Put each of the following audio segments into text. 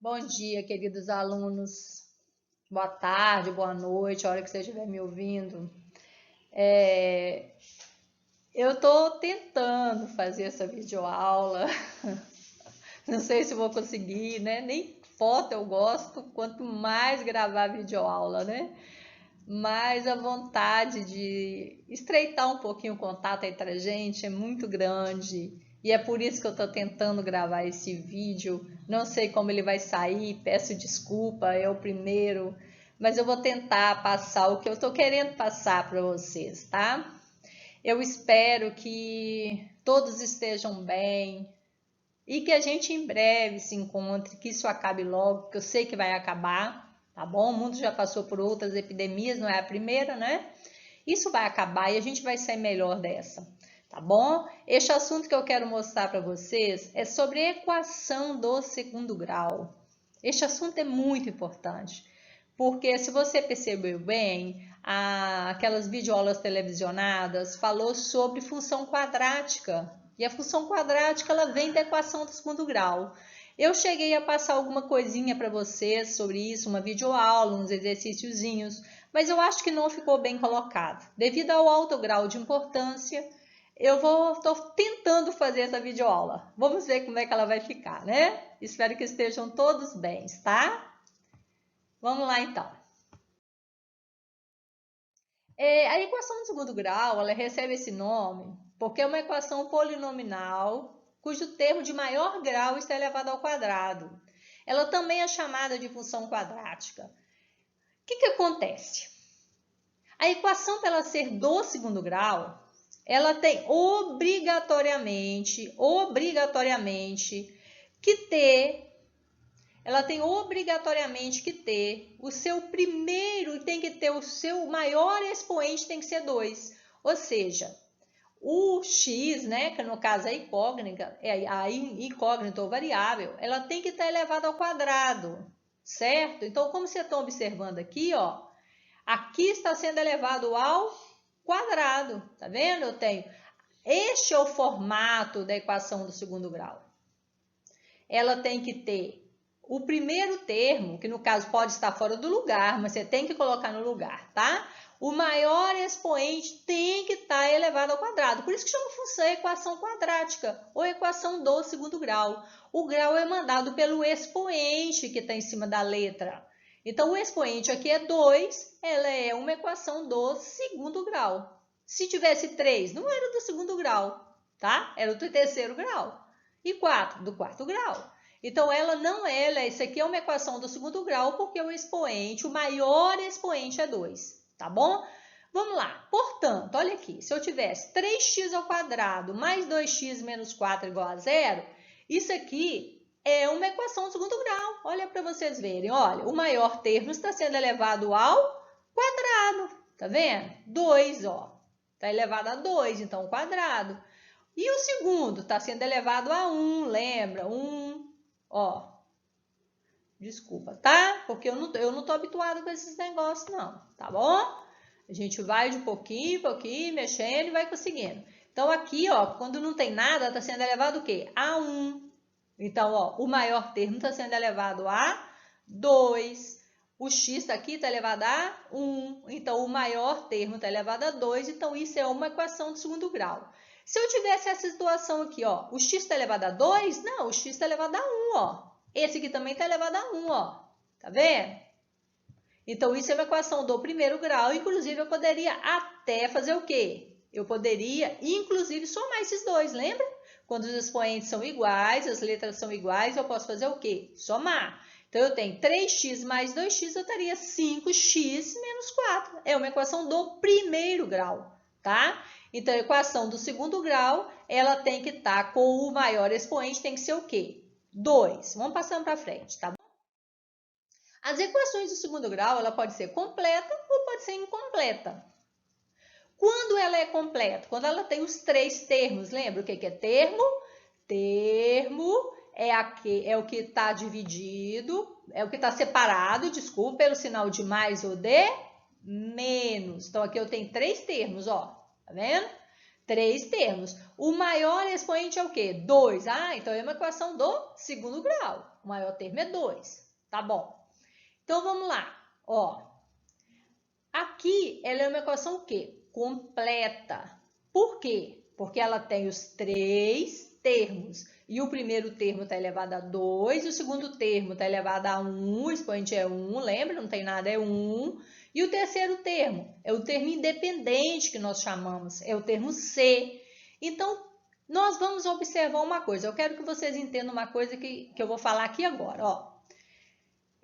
Bom dia, queridos alunos. Boa tarde, boa noite, a hora que você estiver me ouvindo. Eu estou tentando fazer essa videoaula. Não sei se vou conseguir, né? Nem foto eu gosto, quanto mais gravar videoaula, né? Mas a vontade de estreitar um pouquinho o contato entre a gente é muito grande. E é por isso que eu estou tentando gravar esse vídeo. Não sei como ele vai sair, peço desculpa, é o primeiro. Mas eu vou tentar passar o que eu estou querendo passar para vocês, tá? Eu espero que todos estejam bem e que a gente em breve se encontre, que isso acabe logo, que eu sei que vai acabar, tá bom? O mundo já passou por outras epidemias, não é a primeira, né? Isso vai acabar e a gente vai sair melhor dessa, tá bom? Este assunto que eu quero mostrar para vocês é sobre a equação do segundo grau. Este assunto é muito importante, porque se você percebeu bem, aquelas videoaulas televisionadas falou sobre função quadrática, e a função quadrática ela vem da equação do segundo grau. Eu cheguei a passar alguma coisinha para vocês sobre isso, uma videoaula, uns exercíciozinhos, mas eu acho que não ficou bem colocado. Devido ao alto grau de importância, estou tentando fazer essa videoaula. Vamos ver como é que ela vai ficar, né? Espero que estejam todos bem, tá? Vamos lá então. A equação do segundo grau, ela recebe esse nome porque é uma equação polinomial cujo termo de maior grau está elevado ao quadrado. Ela também é chamada de função quadrática. O que acontece? A equação, para ela ser do segundo grau, ela tem obrigatoriamente que ter o seu primeiro, tem que ter o seu maior expoente, tem que ser 2. Ou seja, o x, né, que no caso é a incógnita ou variável, ela tem que estar elevada ao quadrado, certo? Então, como vocês estão observando aqui, ó, aqui está sendo elevado ao quadrado, tá vendo? Este é o formato da equação do segundo grau. Ela tem que ter o primeiro termo, que no caso pode estar fora do lugar, mas você tem que colocar no lugar, tá? O maior expoente tem que estar elevado ao quadrado. Por isso que chama função equação quadrática, ou equação do segundo grau. O grau é mandado pelo expoente que está em cima da letra. Então, o expoente aqui é 2, ela é uma equação do segundo grau. Se tivesse 3, não era do segundo grau, tá? Era do terceiro grau. E 4, do quarto grau. Então, essa aqui é uma equação do segundo grau, porque o maior expoente é 2, tá bom? Vamos lá. Portanto, olha aqui, se eu tivesse 3x ao quadrado mais 2x menos 4 igual a 0, isso aqui é uma equação do segundo grau. Olha para vocês verem, olha, o maior termo está sendo elevado ao quadrado, tá vendo? 2, ó, está elevado a 2, então quadrado. E o segundo está sendo elevado a 1, lembra? 1, ó. Desculpa, tá? Porque eu não estou habituada com esses negócios, não, tá bom? A gente vai de pouquinho em pouquinho, mexendo e vai conseguindo. Então, aqui, ó, quando não tem nada, está sendo elevado o quê? A 1. Então, ó, o maior termo está sendo elevado a 2. O x aqui está elevado a 1. Então, o maior termo está elevado a 2. Então, isso é uma equação de segundo grau. Se eu tivesse essa situação aqui, ó, o x está elevado a 2? Não, o x está elevado a 1, ó. Esse aqui também está elevado a 1, ó. Tá vendo? Então, isso é uma equação do primeiro grau. Inclusive, eu poderia até fazer o quê? Eu poderia, inclusive, somar esses dois, lembra? Quando os expoentes são iguais, as letras são iguais, eu posso fazer o quê? Somar. Então, eu tenho 3x mais 2x, eu teria 5x menos 4. É uma equação do primeiro grau, tá? Então, a equação do segundo grau, ela tem que estar com o maior expoente, tem que ser o quê? 2. Vamos passando para frente, tá bom? As equações do segundo grau, ela pode ser completa ou pode ser incompleta. Quando ela é completa? Quando ela tem os três termos, lembra o que é termo? Termo é o que está dividido, é o que está separado, desculpa, pelo sinal de mais ou de menos. Então, aqui eu tenho três termos, ó, tá vendo? 3 termos. O maior expoente é o quê? 2. Ah, então é uma equação do segundo grau. O maior termo é 2. Tá bom. Então, vamos lá. Ó, aqui ela é uma equação o quê? Completa. Por quê? Porque ela tem os 3 termos. E o primeiro termo está elevado a 2, o segundo termo está elevado a 1, o expoente é 1, lembra? Não tem nada, é 1. E o terceiro termo é o termo independente que nós chamamos, é o termo C. Então, nós vamos observar uma coisa. Eu quero que vocês entendam uma coisa que eu vou falar aqui agora. Ó.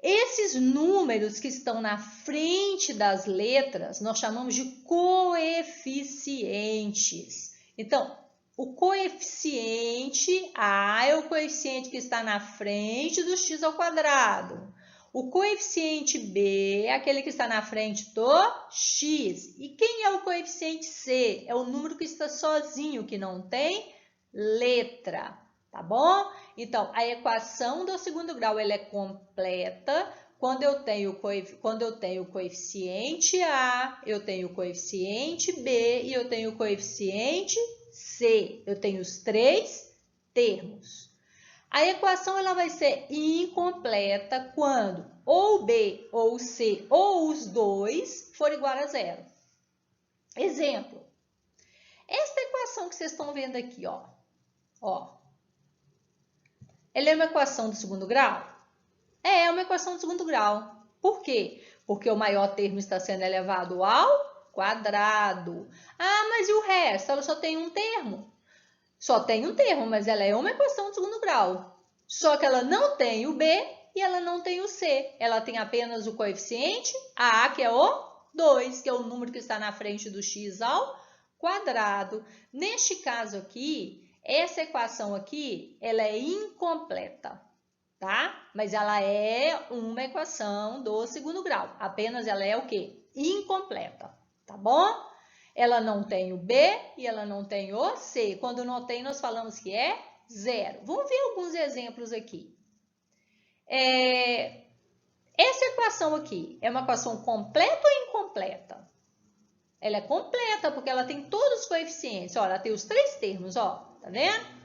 Esses números que estão na frente das letras, nós chamamos de coeficientes. Então, o coeficiente A é o coeficiente que está na frente do x ao quadrado. O coeficiente B é aquele que está na frente do x. E quem é o coeficiente C? É o número que está sozinho, que não tem letra, tá bom? Então, a equação do segundo grau ela é completa quando eu tenho o coeficiente A, eu tenho o coeficiente B e eu tenho o coeficiente C. Eu tenho os 3 termos. A equação ela vai ser incompleta quando ou B ou C ou os dois for igual a 0. Exemplo. Esta equação que vocês estão vendo aqui, ó. Ela é uma equação do segundo grau? É uma equação do segundo grau. Por quê? Porque o maior termo está sendo elevado ao quadrado. Ah, mas e o resto? Ela só tem um termo. Só tem um termo, mas ela é uma equação de segundo grau. Só que ela não tem o B e ela não tem o C. Ela tem apenas o coeficiente A, que é o 2, que é o número que está na frente do x ao quadrado. Neste caso aqui, essa equação aqui, ela é incompleta, tá? Mas ela é uma equação do segundo grau. Apenas ela é o quê? Incompleta, tá bom? Ela não tem o B e ela não tem o C. Quando não tem, nós falamos que é 0. Vamos ver alguns exemplos aqui. Essa equação aqui é uma equação completa ou incompleta? Ela é completa porque ela tem todos os coeficientes. Ó, ela tem os 3 termos, ó. Tá vendo?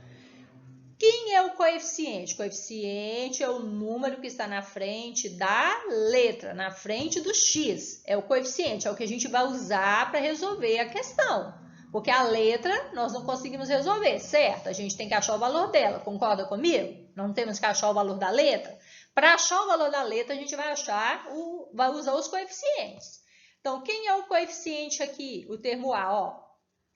Quem é o coeficiente? O coeficiente é o número que está na frente da letra, na frente do x. É o coeficiente, é o que a gente vai usar para resolver a questão. Porque a letra nós não conseguimos resolver, certo? A gente tem que achar o valor dela, concorda comigo? Não temos que achar o valor da letra? Para achar o valor da letra, a gente vai usar os coeficientes. Então, quem é o coeficiente aqui? O termo A, ó.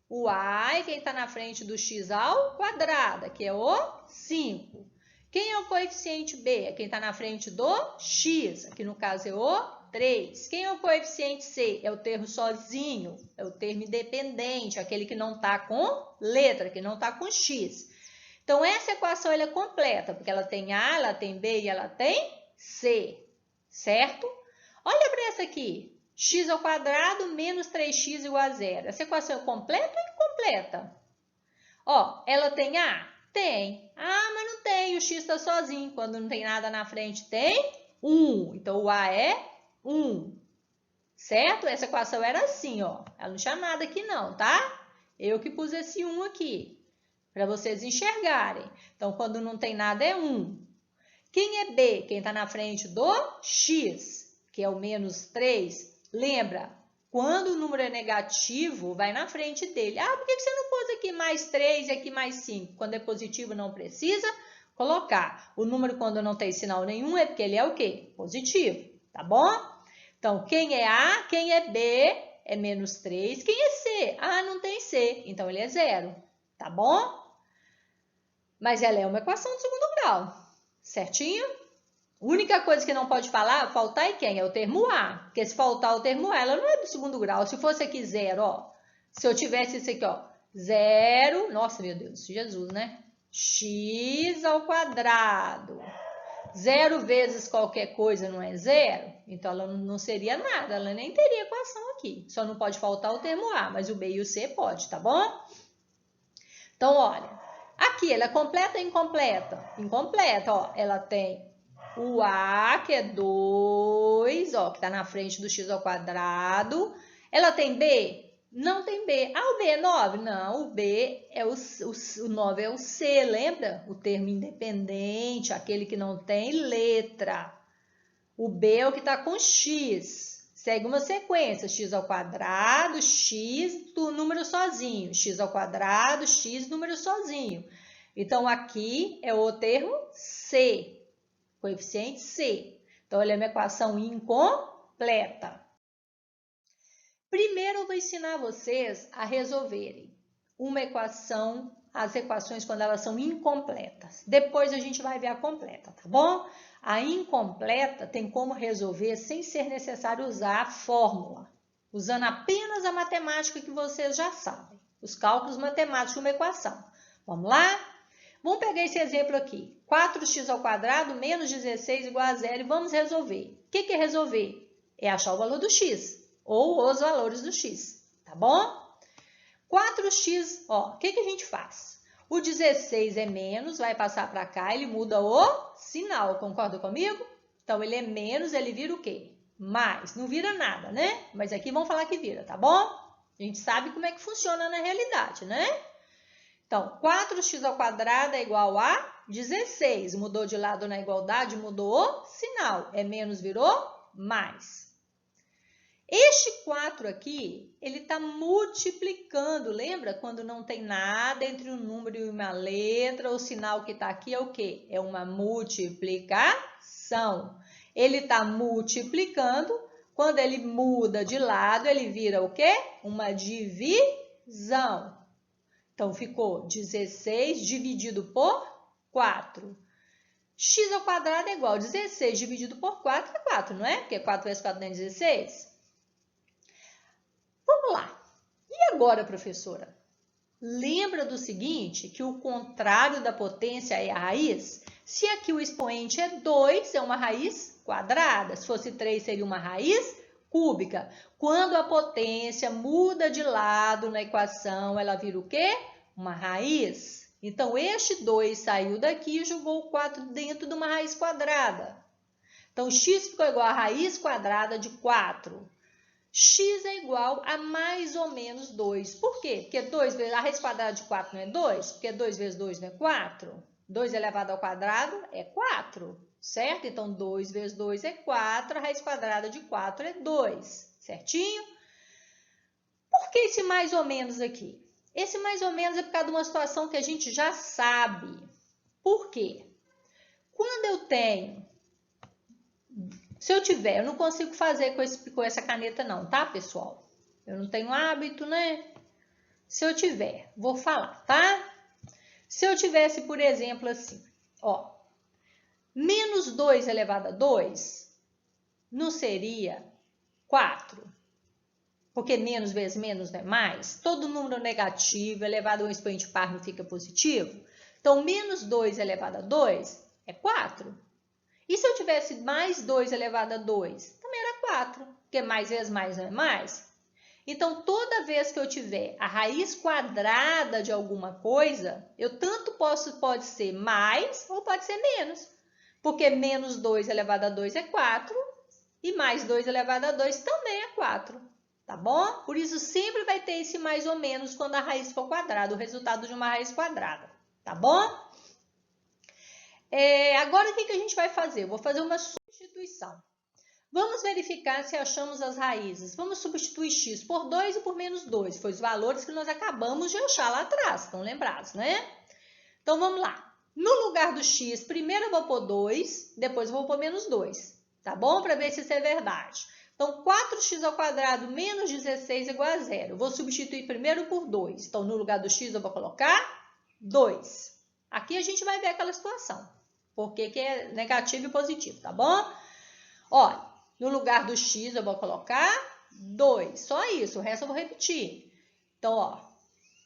O A é quem está na frente do x ao quadrado, que é o 5. Quem é o coeficiente B? É quem está na frente do x, aqui no caso é o 3. Quem é o coeficiente C? É o termo sozinho, é o termo independente, aquele que não está com letra, que não está com x. Então, essa equação ela é completa, porque ela tem A, ela tem B e ela tem C, certo? Olha para essa aqui. X ao quadrado menos 3x igual a 0. Essa equação é completa ou incompleta? Ó, ela tem A? Tem. Ah, mas não tem, o x está sozinho. Quando não tem nada na frente, tem 1. Então, o A é 1. Certo? Essa equação era assim, ó. Ela não tinha nada aqui não, tá? Eu que pus esse 1 aqui, para vocês enxergarem. Então, quando não tem nada, é 1. Quem é B? Quem está na frente do x, que é o menos 3. Lembra, quando o número é negativo, vai na frente dele. Ah, por que você não pôs aqui mais 3 e aqui mais 5? Quando é positivo, não precisa colocar. O número, quando não tem sinal nenhum, é porque ele é o quê? Positivo, tá bom? Então, quem é A, quem é B, é menos 3. Quem é C? Ah, não tem C, então ele é 0, tá bom? Mas ela é uma equação de segundo grau, certinho? A única coisa que não pode faltar é quem? É o termo A. Porque se faltar o termo A, ela não é do segundo grau. Se fosse aqui 0, ó. Se eu tivesse isso aqui, ó. 0, nossa, meu Deus, Jesus, né? X ao quadrado. 0 vezes qualquer coisa não é 0? Então, ela não seria nada. Ela nem teria equação aqui. Só não pode faltar o termo A, mas o B e o C pode, tá bom? Então, olha. Aqui, ela é completa ou incompleta? Incompleta, ó. Ela tem o A, que é 2, ó, que está na frente do x ao quadrado. Ela tem B? Não tem B. Ah, o B é 9? Não, o B é o 9 é o C, lembra? O termo independente, aquele que não tem letra. O B é o que está com X. Segue uma sequência, x ao quadrado, x do número sozinho, x ao quadrado, x número sozinho. Então, aqui é o termo C, coeficiente C. Então, ele é uma equação incompleta. Primeiro, eu vou ensinar vocês a resolverem uma equação, as equações quando elas são incompletas. Depois a gente vai ver a completa, tá bom? A incompleta tem como resolver sem ser necessário usar a fórmula, usando apenas a matemática que vocês já sabem, os cálculos matemáticos de uma equação. Vamos lá? Vamos pegar esse exemplo aqui, 4x ao quadrado menos 16 igual a 0 e vamos resolver. O que é resolver? É achar o valor do x, ou os valores do x, tá bom? 4x, ó, o que a gente faz? O 16 é menos, vai passar para cá, ele muda o sinal, concorda comigo? Então, ele é menos, ele vira o quê? Mais, não vira nada, né? Mas aqui vamos falar que vira, tá bom? A gente sabe como é que funciona na realidade, né? Então, 4x ao quadrado é igual a 16. Mudou de lado na igualdade, mudou o sinal. É menos, virou mais. Este 4 aqui, ele está multiplicando. Lembra quando não tem nada entre um número e uma letra? O sinal que está aqui é o quê? É uma multiplicação. Ele está multiplicando. Quando ele muda de lado, ele vira o quê? Uma divisão. Então, ficou 16 dividido por 4. X ao quadrado é igual a 16 dividido por 4 é 4, não é? Porque 4 vezes 4 não é 16. Vamos lá. E agora, professora? Lembra do seguinte, que o contrário da potência é a raiz? Se aqui o expoente é 2, é uma raiz quadrada. Se fosse 3, seria uma raiz cúbica. Quando a potência muda de lado na equação, ela vira o quê? Uma raiz. Então, este 2 saiu daqui e jogou o 4 dentro de uma raiz quadrada. Então, x ficou igual a raiz quadrada de 4. X é igual a mais ou menos 2. Por quê? Porque 2 vezes a raiz quadrada de 4 não é 2? Porque 2 vezes 2 não é 4? 2 elevado ao quadrado é 4, certo? Então, 2 vezes 2 é 4, a raiz quadrada de 4 é 2, certinho? Por que esse mais ou menos aqui? Esse mais ou menos é por causa de uma situação que a gente já sabe. Por quê? Quando eu tenho... Se eu tiver, eu não consigo fazer com essa caneta não, tá, pessoal? Eu não tenho hábito, né? Se eu tiver, vou falar, tá? Se eu tivesse, por exemplo, assim, ó, menos 2 elevado a 2 não seria 4? Porque menos vezes menos não é mais? Todo número negativo elevado a um expoente par não fica positivo? Então, menos 2 elevado a 2 é 4. E se eu tivesse mais 2 elevado a 2? Também era 4, porque mais vezes mais não é mais. Então, toda vez que eu tiver a raiz quadrada de alguma coisa, eu tanto pode ser mais ou pode ser menos. Porque menos 2 elevado a 2 é 4 e mais 2 elevado a 2 também é 4. Tá bom? Por isso, sempre vai ter esse mais ou menos quando a raiz for quadrada, o resultado de uma raiz quadrada. Tá bom? Agora, o que a gente vai fazer? Eu vou fazer uma substituição. Vamos verificar se achamos as raízes. Vamos substituir x por 2 e por menos 2. Foi os valores que nós acabamos de achar lá atrás. Estão lembrados, né? Então, vamos lá. No lugar do x, primeiro eu vou pôr 2, depois eu vou pôr menos 2. Tá bom? Para ver se isso é verdade. Então, 4x ao quadrado menos 16 igual a 0. Eu vou substituir primeiro por 2. Então, no lugar do x eu vou colocar 2. Aqui a gente vai ver aquela situação. Porque que é negativo e positivo, tá bom? Olha, no lugar do x eu vou colocar 2. Só isso, o resto eu vou repetir. Então, ó,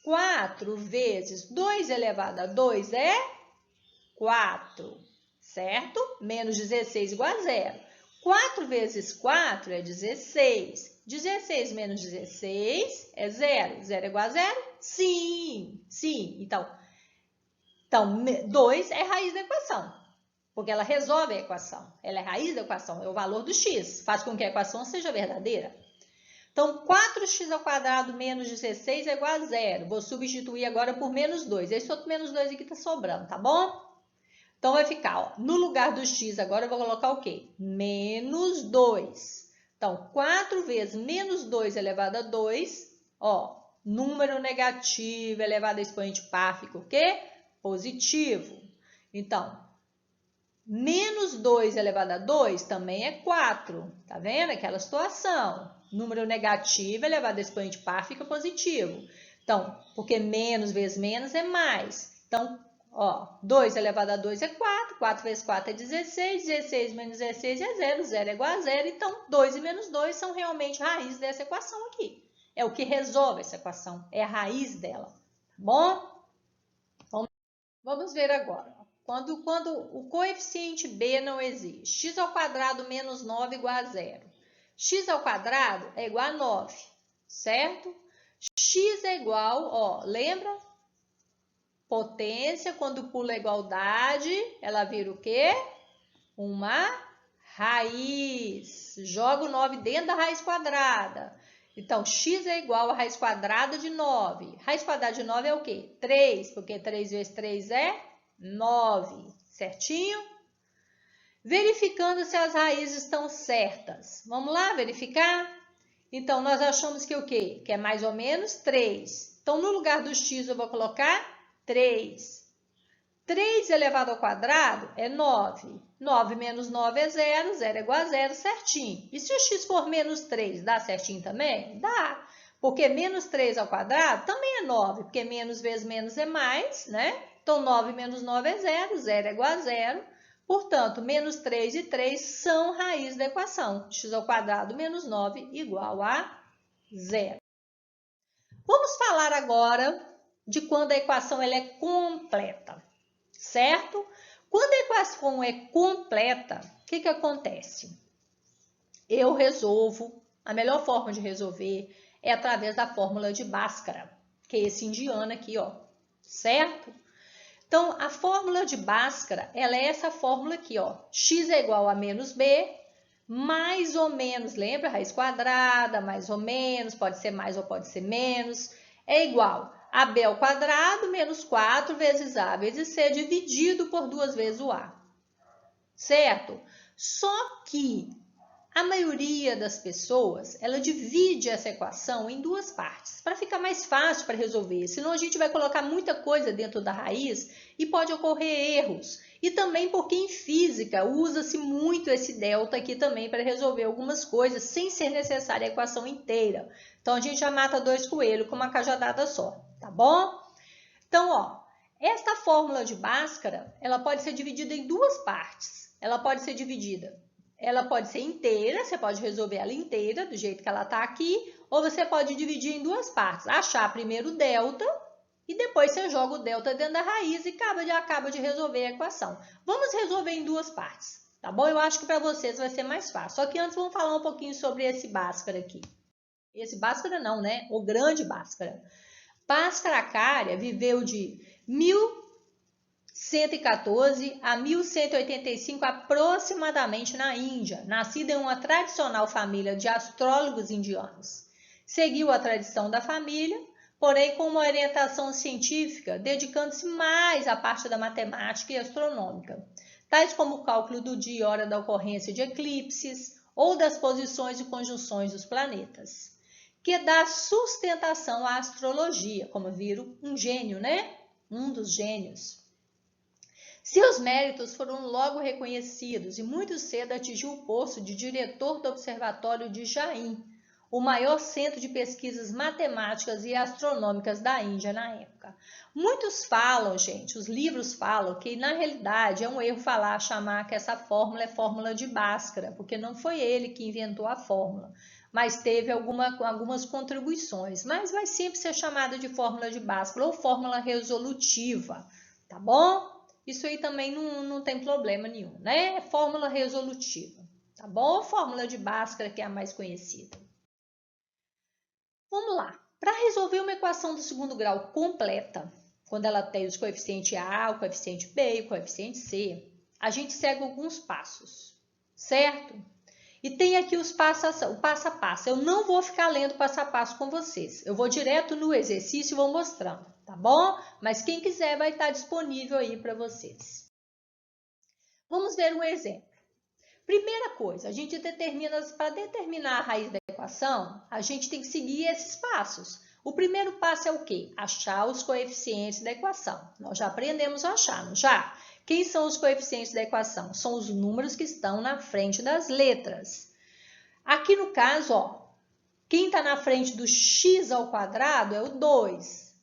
4 vezes 2 elevado a 2 é 4, certo? Menos 16 igual a 0. 4 vezes 4 é 16. 16 menos 16 é 0. 0 é igual a 0? Sim, sim. Então 2 é raiz da equação. Porque ela resolve a equação. Ela é raiz da equação, é o valor do x. Faz com que a equação seja verdadeira. Então, 4x² menos 16 é igual a 0. Vou substituir agora por menos 2. Esse outro menos 2 aqui está sobrando, tá bom? Então, vai ficar, ó, no lugar do x, agora eu vou colocar o quê? Menos 2. Então, 4 vezes menos 2 elevado a 2, ó, número negativo elevado a expoente par fica o quê? Positivo. Então, menos 2 elevado a 2 também é 4. Tá vendo? Aquela situação. Número negativo elevado a expoente par fica positivo. Então, porque menos vezes menos é mais. Então, ó, 2 elevado a 2 é 4. 4 vezes 4 é 16. 16 menos 16 é 0. 0 é igual a 0. Então, 2 e menos 2 são realmente raízes dessa equação aqui. É o que resolve essa equação. É a raiz dela. Tá bom? Vamos ver agora. Quando o coeficiente b não existe, x² menos 9 igual a 0. X² é igual a 9, certo? X é igual, ó, lembra? Potência, quando pula a igualdade, ela vira o quê? Uma raiz. Joga o 9 dentro da raiz quadrada. Então, x é igual a raiz quadrada de 9. Raiz quadrada de 9 é o quê? 3, porque 3 vezes 3 é 9, certinho? Verificando se as raízes estão certas. Vamos lá verificar? Então, nós achamos que o quê? Que é mais ou menos 3. Então, no lugar do x, eu vou colocar 3. 3 elevado ao quadrado é 9. 9 menos 9 é 0. 0 é igual a 0, certinho. E se o x for menos 3, dá certinho também? Dá. Porque menos 3 ao quadrado também é 9. Porque menos vezes menos é mais, né? Então, 9 menos 9 é 0. 0 é igual a 0. Portanto, menos 3 e 3 são raiz da equação. X² menos 9 igual a 0. Vamos falar agora de quando a equação ela é completa, certo? Quando a equação é completa, o que acontece? Eu resolvo, a melhor forma de resolver é através da fórmula de Bhaskara, que é esse indiano aqui, ó, certo? Então, a fórmula de Bhaskara, ela é essa fórmula aqui, ó. X é igual a menos b, mais ou menos, lembra? Raiz quadrada, mais ou menos, pode ser mais ou pode ser menos, é igual a b ao quadrado menos 4 vezes a vezes c dividido por 2 vezes o a, certo? Só que a maioria das pessoas, ela divide essa equação em duas partes, para ficar mais fácil para resolver. Senão a gente vai colocar muita coisa dentro da raiz e pode ocorrer erros. E também porque em física usa-se muito esse delta aqui também para resolver algumas coisas sem ser necessária a equação inteira. Então a gente já mata 2 coelhos com uma cajadada só, tá bom? Então, ó, esta fórmula de Bhaskara, ela pode ser dividida em duas partes. Ela pode ser inteira, você pode resolver ela inteira, do jeito que ela está aqui, ou você pode dividir em duas partes. Achar primeiro o delta e depois você joga o delta dentro da raiz e acaba de resolver a equação. Vamos resolver em duas partes, tá bom? Eu acho que para vocês vai ser mais fácil. Só que antes vamos falar um pouquinho sobre esse Bhaskara aqui. Esse Bhaskara não, né? O grande Bhaskara. Bhaskarakarya viveu de 1114 a 1185 aproximadamente na Índia, nascido em uma tradicional família de astrólogos indianos. Seguiu a tradição da família, porém com uma orientação científica, dedicando-se mais à parte da matemática e astronômica, tais como o cálculo do dia e hora da ocorrência de eclipses ou das posições e conjunções dos planetas, que dá sustentação à astrologia, como viram, um gênio, né? Um dos gênios. Seus méritos foram logo reconhecidos e muito cedo atingiu o posto de diretor do Observatório de Jain, o maior centro de pesquisas matemáticas e astronômicas da Índia na época. Muitos falam, gente, os livros falam que na realidade é um erro chamar que essa fórmula é fórmula de Bhaskara, porque não foi ele que inventou a fórmula, mas teve algumas contribuições, mas vai sempre ser chamada de fórmula de Bhaskara ou fórmula resolutiva, tá bom? Isso aí também não tem problema nenhum, né? É fórmula resolutiva, tá bom? Ou fórmula de Bhaskara, que é a mais conhecida. Vamos lá. Para resolver uma equação do segundo grau completa, quando ela tem os coeficientes A, o coeficiente B e o coeficiente C, a gente segue alguns passos, certo? E tem aqui o passo a passo. Eu não vou ficar lendo passo a passo com vocês. Eu vou direto no exercício e vou mostrando, tá bom? Mas quem quiser vai estar disponível aí para vocês. Vamos ver um exemplo. Primeira coisa, a gente para determinar a raiz da equação, a gente tem que seguir esses passos. O primeiro passo é o quê? Achar os coeficientes da equação. Nós já aprendemos a achar, não já? Quem são os coeficientes da equação? São os números que estão na frente das letras. Aqui no caso, ó, quem está na frente do x ao quadrado é o 2.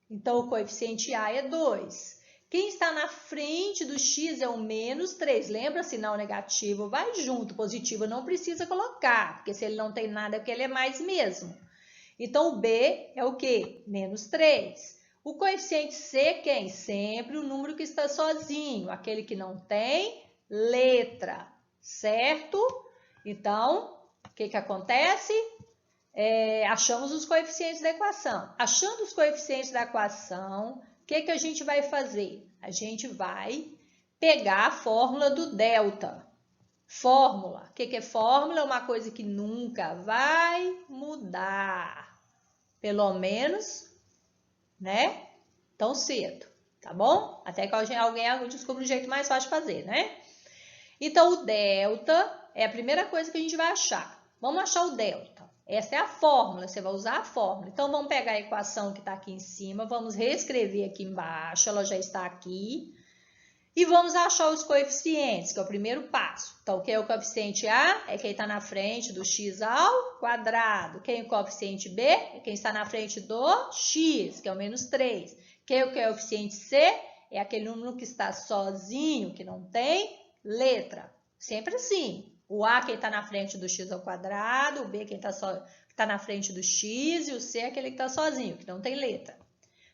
Então, o coeficiente A é 2. Quem está na frente do x é o menos 3. Lembra? Sinal negativo vai junto. Positivo não precisa colocar, porque se ele não tem nada é porque ele é mais mesmo. Então, o B é o quê? Menos 3. O coeficiente C, quem? Sempre o número que está sozinho, aquele que não tem letra, certo? Então, o que acontece? Achamos os coeficientes da equação. Achando os coeficientes da equação, o que a gente vai fazer? A gente vai pegar a fórmula do delta. Fórmula. O que é fórmula? É uma coisa que nunca vai mudar. Pelo menos, né? Tão cedo, tá bom? Até que alguém descubra um jeito mais fácil de fazer, né? Então, o delta é a primeira coisa que a gente vai achar. Vamos achar o delta. Essa é a fórmula, você vai usar a fórmula. Então, vamos pegar a equação que está aqui em cima, vamos reescrever aqui embaixo, ela já está aqui. E vamos achar os coeficientes, que é o primeiro passo. Então, o que é o coeficiente A? É quem está na frente do x ao quadrado. Quem é o coeficiente B? É quem está na frente do x, que é o menos 3. Quem é o coeficiente C? É aquele número que está sozinho, que não tem letra. Sempre assim. O A quem está na frente do x ao quadrado, o B quem está na frente do x e o C é aquele que está sozinho, que não tem letra.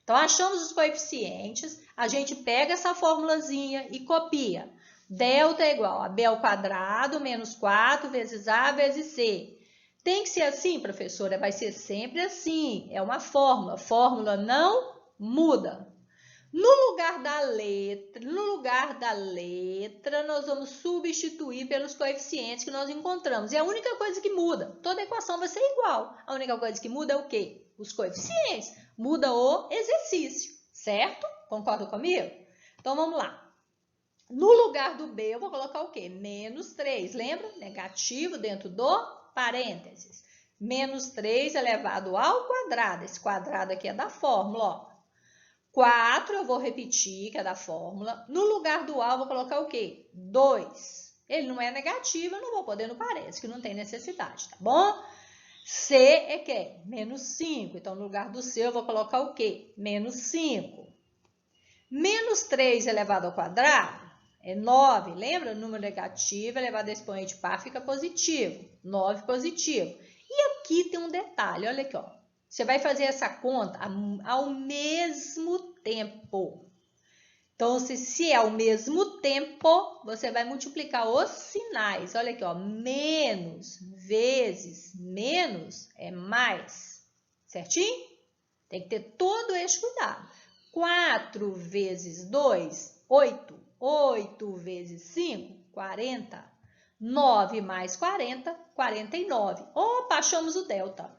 Então, achamos os coeficientes, a gente pega essa formulazinha e copia. Delta é igual a B ao quadrado menos 4 vezes A vezes C. Tem que ser assim, professora? Vai ser sempre assim. É uma fórmula. Fórmula não muda. No lugar da letra, nós vamos substituir pelos coeficientes que nós encontramos. É a única coisa que muda. Toda equação vai ser igual. A única coisa que muda é o quê? Os coeficientes. Muda o exercício, certo? Concorda comigo? Então, vamos lá. No lugar do B, eu vou colocar o quê? Menos 3. Lembra? Negativo dentro do parênteses. Menos 3 elevado ao quadrado. Esse quadrado aqui é da fórmula, ó. 4 eu vou repetir, que é da fórmula. No lugar do A, eu vou colocar o quê? 2. Ele não é negativo, eu não vou poder no parênteses, que não tem necessidade, tá bom? C é quem? Menos 5. Então, no lugar do C, eu vou colocar o quê? Menos 5. Menos 3 elevado ao quadrado é 9. Lembra? O número negativo elevado a expoente par fica positivo. 9 positivo. E aqui tem um detalhe, olha aqui, ó. Você vai fazer essa conta ao mesmo tempo. Então, se é ao mesmo tempo, você vai multiplicar os sinais. Olha aqui, ó, menos vezes menos é mais. Certinho? Tem que ter todo esse cuidado. 4 vezes 2, 8. 8 vezes 5, 40. 9 mais 40, 49. Opa, achamos o delta.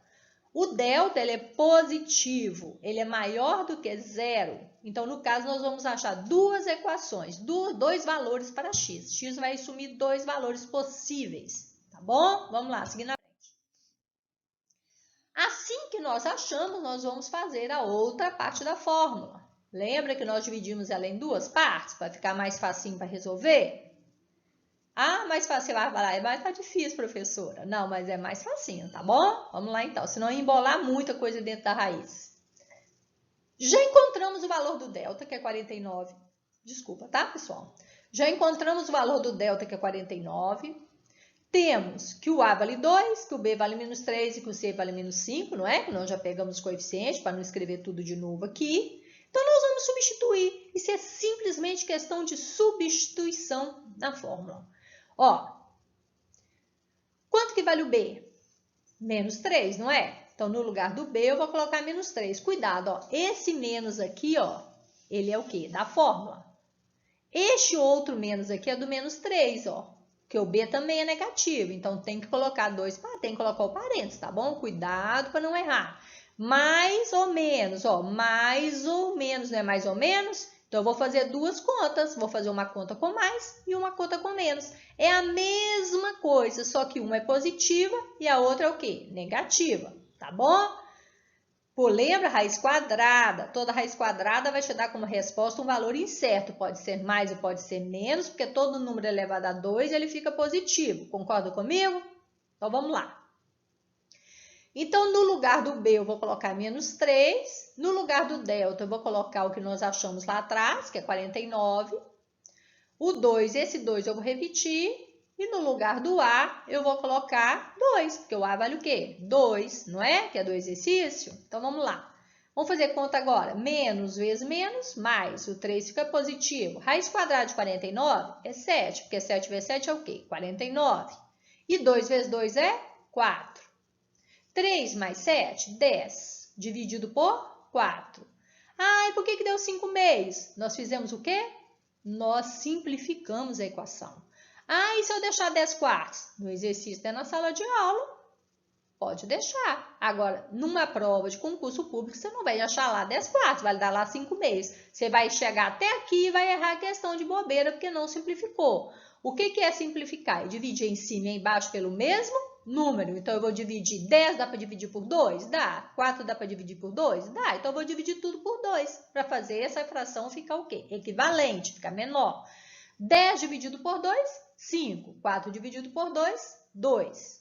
O delta ele é positivo, ele é maior do que zero. Então, no caso, nós vamos achar duas equações, dois valores para x. X vai assumir dois valores possíveis, tá bom? Vamos lá, seguindo a frente. Assim que nós achamos, nós vamos fazer a outra parte da fórmula. Lembra que nós dividimos ela em duas partes, para ficar mais facinho para resolver? Ah, mais fácil vai falar, mas tá difícil, professora. Não, mas é mais facinho, tá bom? Vamos lá então, senão embolar muita coisa dentro da raiz. Já encontramos o valor do delta, que é 49. Desculpa, tá, pessoal? Já encontramos o valor do delta, que é 49. Temos que o A vale 2, que o B vale menos 3 e que o C vale menos 5, não é? Nós já pegamos os coeficientes para não escrever tudo de novo aqui. Então, nós vamos substituir. Isso é simplesmente questão de substituição na fórmula. Ó, quanto que vale o B? Menos 3, não é? Então, no lugar do B, eu vou colocar menos 3. Cuidado, ó. Esse menos aqui, ó, ele é o quê? Da fórmula. Este outro menos aqui é do menos 3, ó. porque o B também é negativo, então tem que colocar tem que colocar o parênteses, tá bom? Cuidado para não errar. Mais ou menos, ó, mais ou menos, não é mais ou menos? Então, eu vou fazer duas contas, vou fazer uma conta com mais e uma conta com menos. É a mesma coisa, só que uma é positiva e a outra é o quê? Negativa, tá bom? Pô, lembra? Raiz quadrada. Toda raiz quadrada vai te dar como resposta um valor incerto. Pode ser mais ou pode ser menos, porque todo número elevado a 2 ele fica positivo. Concorda comigo? Então, vamos lá. Então, no lugar do B, eu vou colocar menos 3. No lugar do delta, eu vou colocar o que nós achamos lá atrás, que é 49. O 2, esse 2 eu vou repetir. E no lugar do A, eu vou colocar 2, porque o A vale o quê? 2, não é? Que é do exercício. Então, vamos lá. Vamos fazer conta agora. Menos vezes menos, mais. O 3 fica positivo. Raiz quadrada de 49 é 7, porque 7 vezes 7 é o quê? 49. E 2 vezes 2 é 4. 3 mais 7, 10, dividido por 4. Ah, e por que deu 5 meios? Nós fizemos o quê? Nós simplificamos a equação. Ah, e se eu deixar 10 quartos? No exercício da na sala de aula, pode deixar. Agora, numa prova de concurso público, você não vai achar lá 10 quartos, vai dar lá 5 meios. Você vai chegar até aqui e vai errar a questão de bobeira, porque não simplificou. O que é simplificar? É dividir em cima e embaixo pelo mesmo número. Então, eu vou dividir 10, dá para dividir por 2? Dá. 4 dá para dividir por 2? Dá. Então, eu vou dividir tudo por 2, para fazer essa fração ficar o quê? Equivalente, ficar menor. 10 dividido por 2, 5. 4 dividido por 2, 2.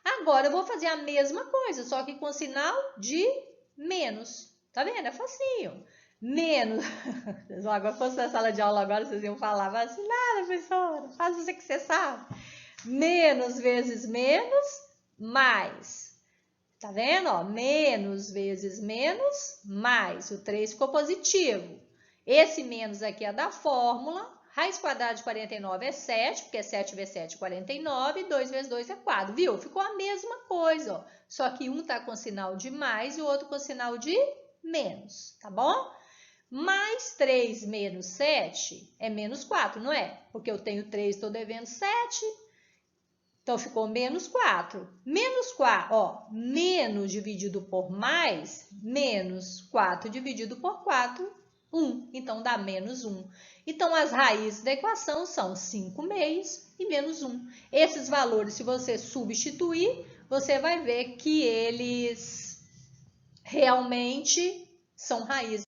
Agora, eu vou fazer a mesma coisa, só que com sinal de menos. Tá vendo? É facinho. Menos. Agora, se fosse na sala de aula agora, vocês iam falar, mas assim, nada, professora, faz você que você sabe. Menos vezes menos, mais. Tá vendo? Ó, menos vezes menos, mais. O 3 ficou positivo. Esse menos aqui é da fórmula. Raiz quadrada de 49 é 7, porque 7 vezes 7 é 49, e 2 vezes 2 é 4. Viu? Ficou a mesma coisa, ó. Só que um tá com sinal de mais e o outro com sinal de menos, tá bom? Mais 3 menos 7 é menos 4, não é? Porque eu tenho 3, estou devendo 7. Então, ficou menos 4. Menos 4, ó, menos dividido por mais, menos 4 dividido por 4, 1. Então, dá menos 1. Então, as raízes da equação são 5 meios e menos 1. Esses valores, se você substituir, você vai ver que eles realmente são raízes.